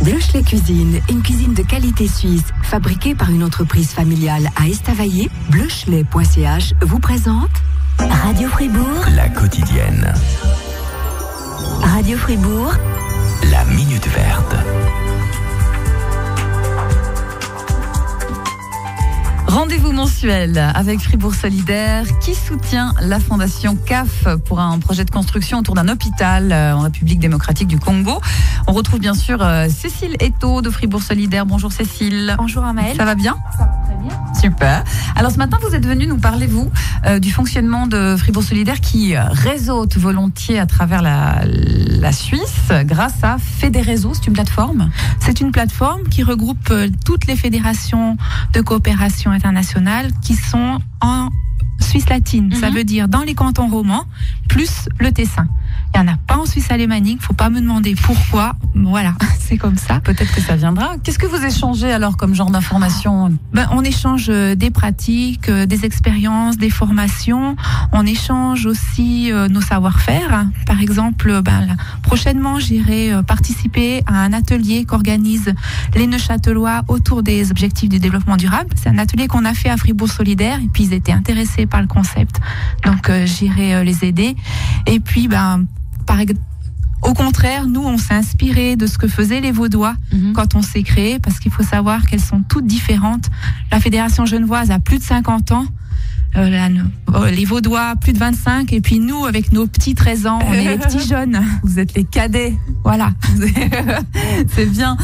Bloeschle Cuisine, une cuisine de qualité suisse, fabriquée par une entreprise familiale à Estavayer. Bloeschle.ch vous présente Radio Fribourg, la quotidienne. Radio Fribourg, la minute verte. Rendez-vous mensuel avec Fribourg Solidaire qui soutient la fondation CAF pour un projet de construction autour d'un hôpital en République démocratique du Congo. On retrouve bien sûr Cécile Eto de Fribourg Solidaire. Bonjour Cécile. Bonjour Amaëlle. Ça va bien ? Ça va très bien. Super. Alors ce matin, vous êtes venue nous parler, vous, du fonctionnement de Fribourg Solidaire qui réseaute volontiers à travers la Suisse grâce à Fédéréseau. C'est une plateforme ? C'est une plateforme qui regroupe toutes les fédérations de coopération internationale qui sont en Suisse latine. Ça veut dire dans les cantons romans, plus le Tessin. Il n'y en a pas en Suisse alémanique, il ne faut pas me demander pourquoi. Voilà, c'est comme ça. Peut-être que ça viendra. Qu'est-ce que vous échangez alors comme genre d'informations ? On échange des pratiques, des expériences, des formations. On échange aussi nos savoir-faire. Par exemple, prochainement, j'irai participer à un atelier qu'organisent les Neuchâtelois autour des objectifs du développement durable. C'est un atelier qu'on a fait à Fribourg Solidaire et puis ils étaient intéressés par le concept. Donc j'irai les aider. Et puis, au contraire, nous, on s'est inspiré de ce que faisaient les Vaudois quand on s'est créé, parce qu'il faut savoir qu'elles sont toutes différentes. La Fédération genevoise a plus de 50 ans, les Vaudois plus de 25, et puis nous, avec nos petits 13 ans, on est les petits jeunes. Vous êtes les cadets. Voilà. C'est bien.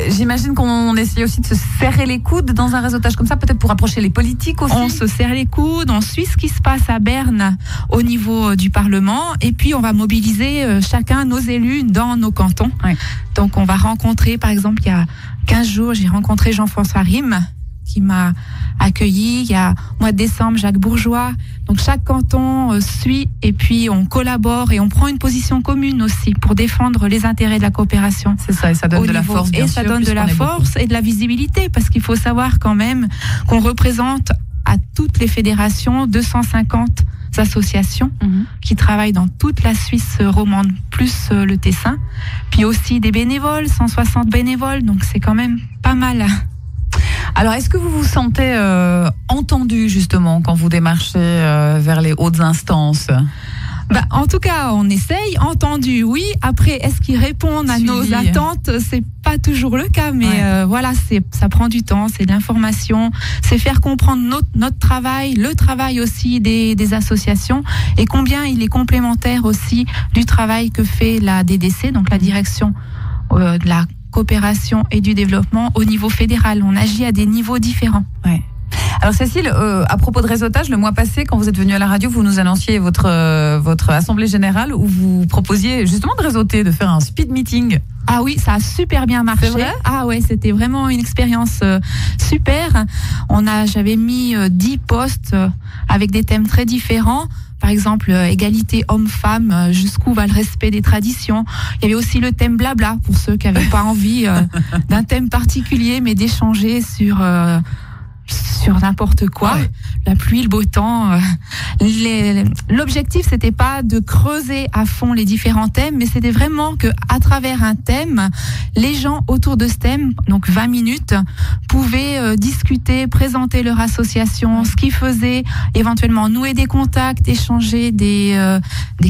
J'imagine qu'on essaie aussi de se serrer les coudes dans un réseautage comme ça, peut-être pour approcher les politiques aussi. On se serre les coudes, on suit ce qui se passe à Berne au niveau du Parlement, et puis on va mobiliser chacun nos élus dans nos cantons. Ouais. Donc on va rencontrer, par exemple, il y a 15 jours, j'ai rencontré Jean-François Rime, qui m'a accueilli. Il y a au mois de décembre, Jacques Bourgeois. Donc chaque canton suit et puis on collabore et on prend une position commune aussi pour défendre les intérêts de la coopération. C'est ça, et ça donne de la force, bien sûr. Et ça donne de la force et de la visibilité, parce qu'il faut savoir quand même qu'on représente à toutes les fédérations 250 associations qui travaillent dans toute la Suisse romande, plus le Tessin. Puis aussi des bénévoles, 160 bénévoles, donc c'est quand même pas mal. Alors, est-ce que vous vous sentez entendu, justement, quand vous démarchez vers les hautes instances ? En tout cas, on essaye, entendu, oui. Après, est-ce qu'ils répondent à nos attentes ? C'est pas toujours le cas, mais voilà, ça prend du temps, c'est de l'information, c'est faire comprendre notre travail, le travail aussi des associations, et combien il est complémentaire aussi du travail que fait la DDC, donc la direction de la coopération et du développement au niveau fédéral. On agit à des niveaux différents. Ouais. Alors Cécile, à propos de réseautage, le mois passé, quand vous êtes venue à la radio, vous nous annonciez votre assemblée générale où vous proposiez justement de réseauter, de faire un speed meeting. Ah oui, ça a super bien marché. C'est vrai ? Ah ouais, c'était vraiment une expérience super. J'avais mis 10 postes avec des thèmes très différents. Par exemple, égalité homme-femme, jusqu'où va le respect des traditions. Il y avait aussi le thème blabla, pour ceux qui n'avaient pas envie d'un thème particulier, mais d'échanger sur n'importe quoi, la pluie, le beau temps. L'objectif, c'était pas de creuser à fond les différents thèmes, mais c'était vraiment que, à travers un thème, les gens autour de ce thème, donc 20 minutes, pouvaient discuter, présenter leur association, ce qu'ils faisaient, éventuellement nouer des contacts, échanger des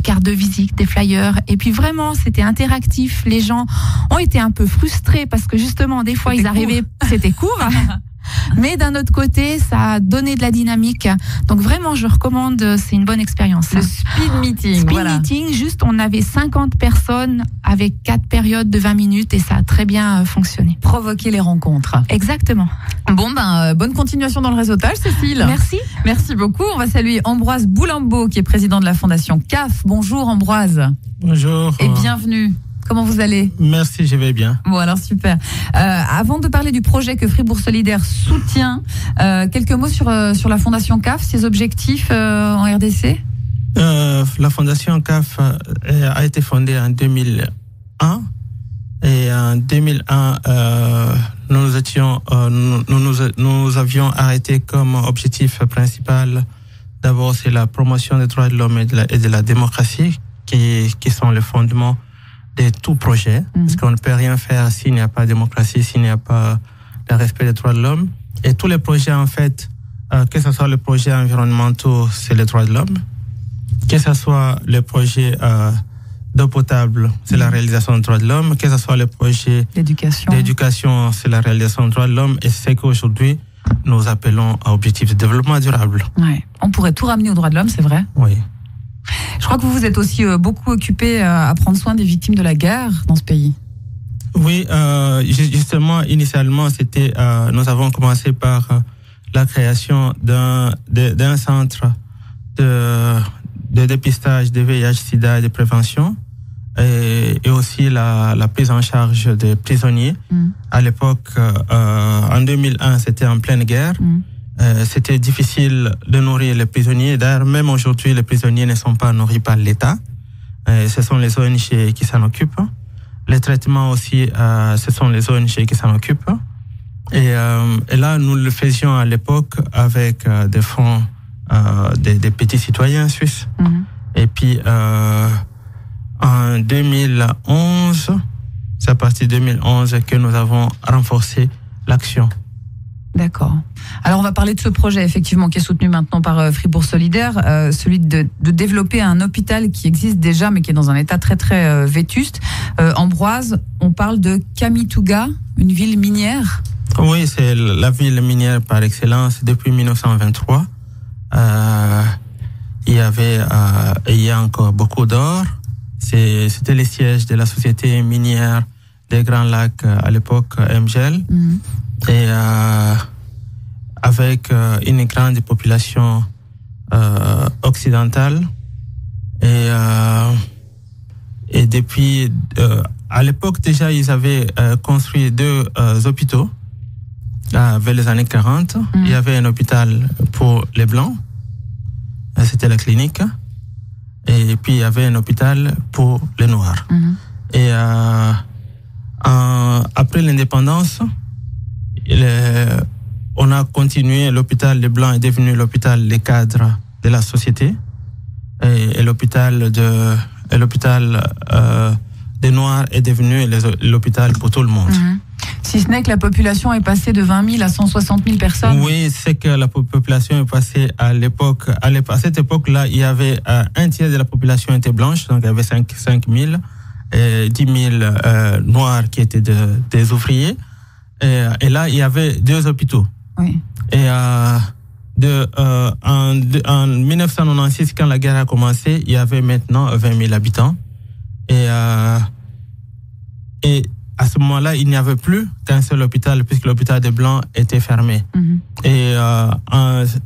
cartes de visite, des flyers. Et puis vraiment, c'était interactif. Les gens ont été un peu frustrés parce que justement, des fois, c'était court. Mais d'un autre côté, ça a donné de la dynamique. Donc vraiment, je recommande, c'est une bonne expérience. Le speed meeting. Meeting, juste, on avait 50 personnes avec 4 périodes de 20 minutes et ça a très bien fonctionné. Provoquer les rencontres. Exactement. Bon, bonne continuation dans le réseautage, Cécile. Merci. Merci beaucoup. On va saluer Ambroise Boulambeau, qui est président de la fondation CAF. Bonjour Ambroise. Bonjour. Et bienvenue. Comment vous allez ? Merci, je vais bien. Bon, alors super. Avant de parler du projet que Fribourg Solidaire soutient, quelques mots sur la Fondation CAF, ses objectifs en RDC ? La Fondation CAF a été fondée en 2001. Et en 2001, nous avions arrêté comme objectif principal, d'abord, c'est la promotion des droits de l'homme et de la démocratie, qui sont les fondements de tout projet, parce qu'on ne peut rien faire s'il n'y a pas de démocratie, s'il n'y a pas le respect des droits de l'homme. Et tous les projets, en fait, que ce soit les projets environnementaux, c'est les droits de l'homme. Que ce soit les projets d'eau potable, c'est la réalisation des droits de l'homme. Que ce soit les projets d'éducation, c'est la réalisation des droits de l'homme. Et c'est qu'aujourd'hui, nous appelons à objectifs de développement durable. Ouais. On pourrait tout ramener aux droits de l'homme, c'est vrai? Oui. Je crois que vous vous êtes aussi beaucoup occupé à prendre soin des victimes de la guerre dans ce pays. Oui, justement, initialement, c'était, nous avons commencé par la création d'un centre de dépistage de VIH/SIDA et de prévention, et aussi la prise en charge des prisonniers. À l'époque, en 2001, c'était en pleine guerre. C'était difficile de nourrir les prisonniers. D'ailleurs, même aujourd'hui, les prisonniers ne sont pas nourris par l'État. Ce sont les ONG qui s'en occupent. Les traitements aussi, ce sont les ONG qui s'en occupent. Et là, nous le faisions à l'époque avec des fonds des petits citoyens suisses. Et puis, en 2011, c'est à partir de 2011 que nous avons renforcé l'action. D'accord. Alors on va parler de ce projet effectivement qui est soutenu maintenant par Fribourg Solidaire, celui de développer un hôpital qui existe déjà mais qui est dans un état très très vétuste. Ambroise, on parle de Kamituga, une ville minière. Oui, c'est la ville minière par excellence depuis 1923. Il y a encore beaucoup d'or. C'était les sièges de la société minière des Grands Lacs à l'époque, MGL. Et avec une grande population occidentale. Et depuis, à l'époque déjà, ils avaient construit 2 hôpitaux. Vers les années 40, il y avait un hôpital pour les Blancs, c'était la clinique, et puis il y avait un hôpital pour les Noirs. Et après l'indépendance, on a continué, l'hôpital des Blancs est devenu l'hôpital des cadres de la société, et l'hôpital des Noirs est devenu l'hôpital pour tout le monde. Si ce n'est que la population est passée de 20 000 à 160 000 personnes. Oui, c'est que la population est passée à l'époque. À cette époque-là, il y avait un tiers de la population était blanche, donc il y avait 5 000, et 10 000 noirs qui étaient des ouvriers. Et là, il y avait 2 hôpitaux. Oui. Et en 1996, quand la guerre a commencé, il y avait maintenant 20 000 habitants. Et à ce moment-là, il n'y avait plus qu'un seul hôpital, puisque l'hôpital des Blancs était fermé. Et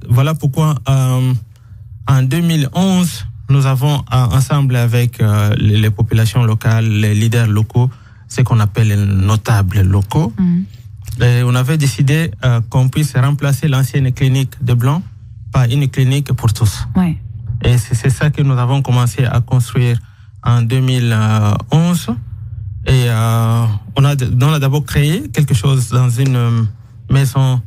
voilà pourquoi, en 2011, nous avons, ensemble avec les populations locales, les leaders locaux, ce qu'on appelle les notables locaux, et on avait décidé qu'on puisse remplacer l'ancienne clinique des Blancs par une clinique pour tous. Ouais. Et c'est ça que nous avons commencé à construire en 2011. Et on a d'abord créé quelque chose dans une maison,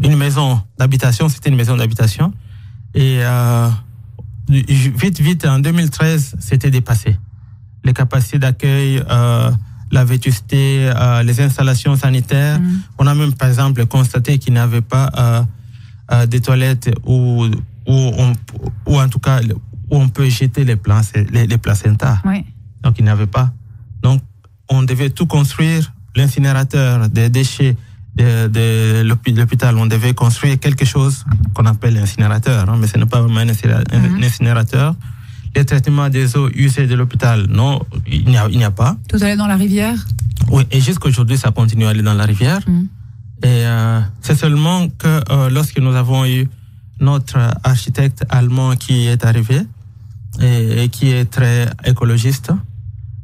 une maison d'habitation. C'était une maison d'habitation. Et vite, en 2013, c'était dépassé. Les capacités d'accueil, la vétusté, les installations sanitaires. On a même, par exemple, constaté qu'il n'y avait pas des toilettes ou en tout cas où on peut jeter les placentas. Oui. Donc, il n'y avait pas. Donc, on devait tout construire, l'incinérateur des déchets de l'hôpital. On devait construire quelque chose qu'on appelle l'incinérateur, hein, mais ce n'est pas vraiment un incinérateur. Les traitements des eaux usées de l'hôpital, non, il n'y a pas. Tout allait dans la rivière? Oui, et jusqu'à aujourd'hui, ça continue à aller dans la rivière. Et c'est seulement que lorsque nous avons eu notre architecte allemand qui est arrivé, et qui est très écologiste,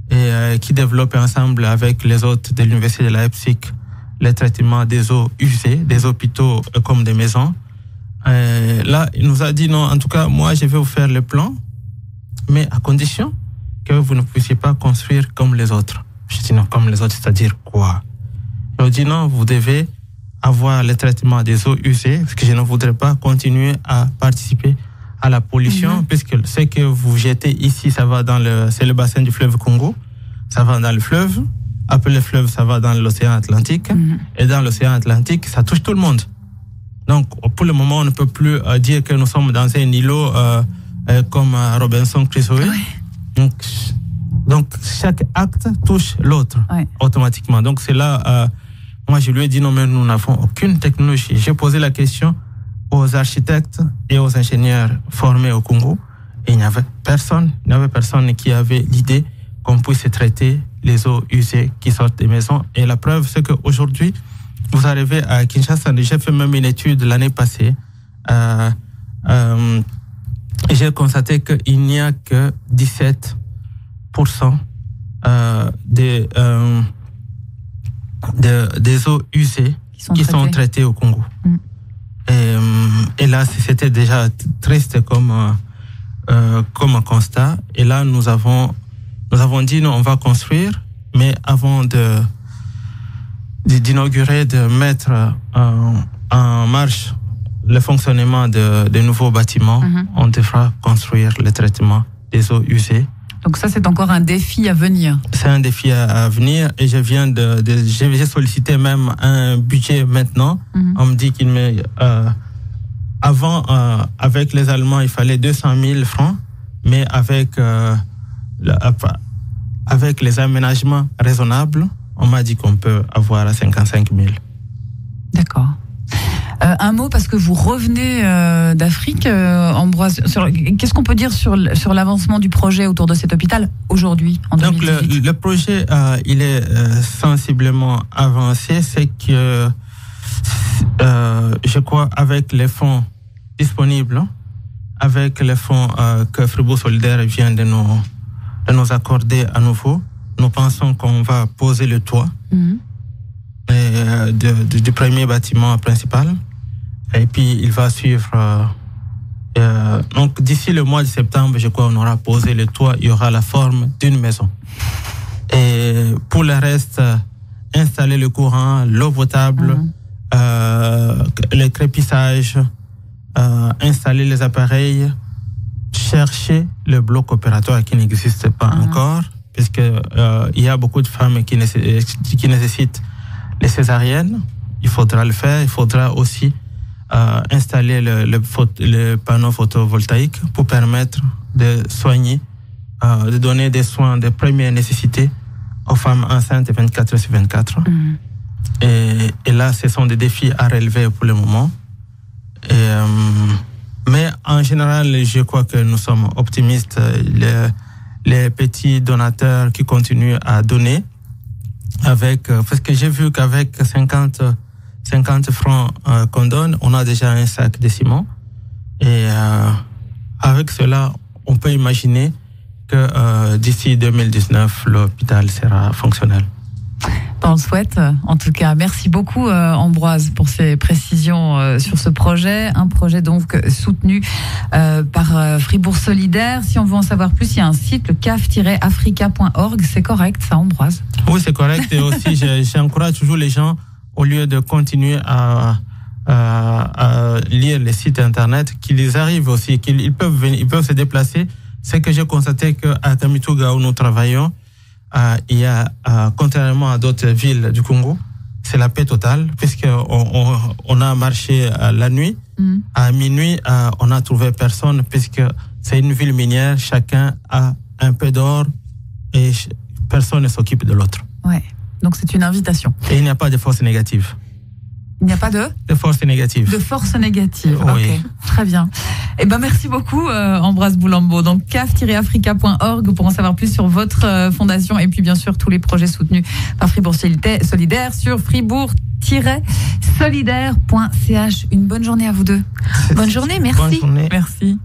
et qui développe ensemble avec les autres de l'université de Leipzig les traitements des eaux usées, des hôpitaux comme des maisons. Là, il nous a dit non, en tout cas, moi, je vais vous faire le plan, mais à condition que vous ne puissiez pas construire comme les autres. Je dis non, comme les autres, c'est-à-dire quoi? Il nous dit non, vous devez avoir le traitement des eaux usées, parce que je ne voudrais pas continuer à participer à la pollution, puisque ce que vous jetez ici, c'est le bassin du fleuve Congo, ça va dans le fleuve. Après le fleuve, ça va dans l'océan Atlantique. Et dans l'océan Atlantique, ça touche tout le monde. Donc, pour le moment, on ne peut plus dire que nous sommes dans un îlot comme Robinson Crusoe. Ouais. Donc, chaque acte touche l'autre automatiquement. Donc, c'est là, moi, je lui ai dit non, mais nous n'avons aucune technologie. J'ai posé la question aux architectes et aux ingénieurs formés au Congo. Et il n'y avait personne qui avait l'idée qu'on puisse traiter les eaux usées qui sortent des maisons. Et la preuve, c'est qu'aujourd'hui, vous arrivez à Kinshasa, j'ai fait même une étude l'année passée, et j'ai constaté qu'il n'y a que 17% des eaux usées qui sont traitées au Congo. Et là, c'était déjà triste comme constat. Et là, nous avons dit, non, on va construire, mais avant d'inaugurer, de mettre en marche le fonctionnement de nouveaux bâtiments, on devra construire le traitement des eaux usées. Donc ça, c'est encore un défi à venir. C'est un défi à venir, et j'ai sollicité même un budget maintenant. On me dit avant, avec les Allemands, il fallait 200 000 francs, mais avec les aménagements raisonnables, on m'a dit qu'on peut avoir à 55 000. D'accord. Un mot, parce que vous revenez d'Afrique, Ambroise. Qu'est-ce qu'on peut dire sur l'avancement du projet autour de cet hôpital aujourd'hui, en 2018? Donc le projet, il est sensiblement avancé. C'est que, je crois, avec les fonds disponibles, avec les fonds que Fribourg Solidaire vient de nous accorder à nouveau, nous pensons qu'on va poser le toit du premier bâtiment principal, et puis il va suivre. Donc d'ici le mois de septembre, je crois, on aura posé le toit, il y aura la forme d'une maison. Et pour le reste, installer le courant, l'eau potable, le crépissage, installer les appareils, chercher le bloc opératoire qui n'existe pas encore, puisque il y a beaucoup de femmes qui nécessitent les césariennes. Il faudra le faire. Il faudra aussi installer le panneau photovoltaïque pour permettre de soigner, de donner des soins de première nécessité aux femmes enceintes 24/24. Et là, ce sont des défis à relever pour le moment. Mais en général, je crois que nous sommes optimistes. Les petits donateurs qui continuent à donner, parce que j'ai vu qu'avec 50 francs qu'on donne, on a déjà un sac de ciment. Et avec cela, on peut imaginer que d'ici 2019, l'hôpital sera fonctionnel. On le souhaite. En tout cas, merci beaucoup Ambroise pour ces précisions sur ce projet. Un projet donc soutenu par Fribourg Solidaire. Si on veut en savoir plus, il y a un site, le caf-africa.org. C'est correct ça, Ambroise? Oui, c'est correct. Et aussi, j'encourage toujours les gens, au lieu de continuer à lire les sites internet, qu'ils arrivent aussi, qu'ils peuvent se déplacer. C'est que j'ai constaté qu'à Kamituga, où nous travaillons, il y a, contrairement à d'autres villes du Congo, c'est la paix totale, puisqu'on a marché la nuit. À minuit, on a trouvé personne, puisque c'est une ville minière, chacun a un peu d'or et personne ne s'occupe de l'autre. Ouais. Donc c'est une invitation. Et il n'y a pas de force négative. Il n'y a pas de force négative. De force négative. Oui. Ok, très bien. Eh ben merci beaucoup Ambroise Boulambo. Donc caf-africa.org pour en savoir plus sur votre fondation et puis bien sûr tous les projets soutenus par Fribourg Solidaire sur fribourg-solidaire.ch. Une bonne journée à vous deux. Bonne journée, merci. Bonne journée. Merci.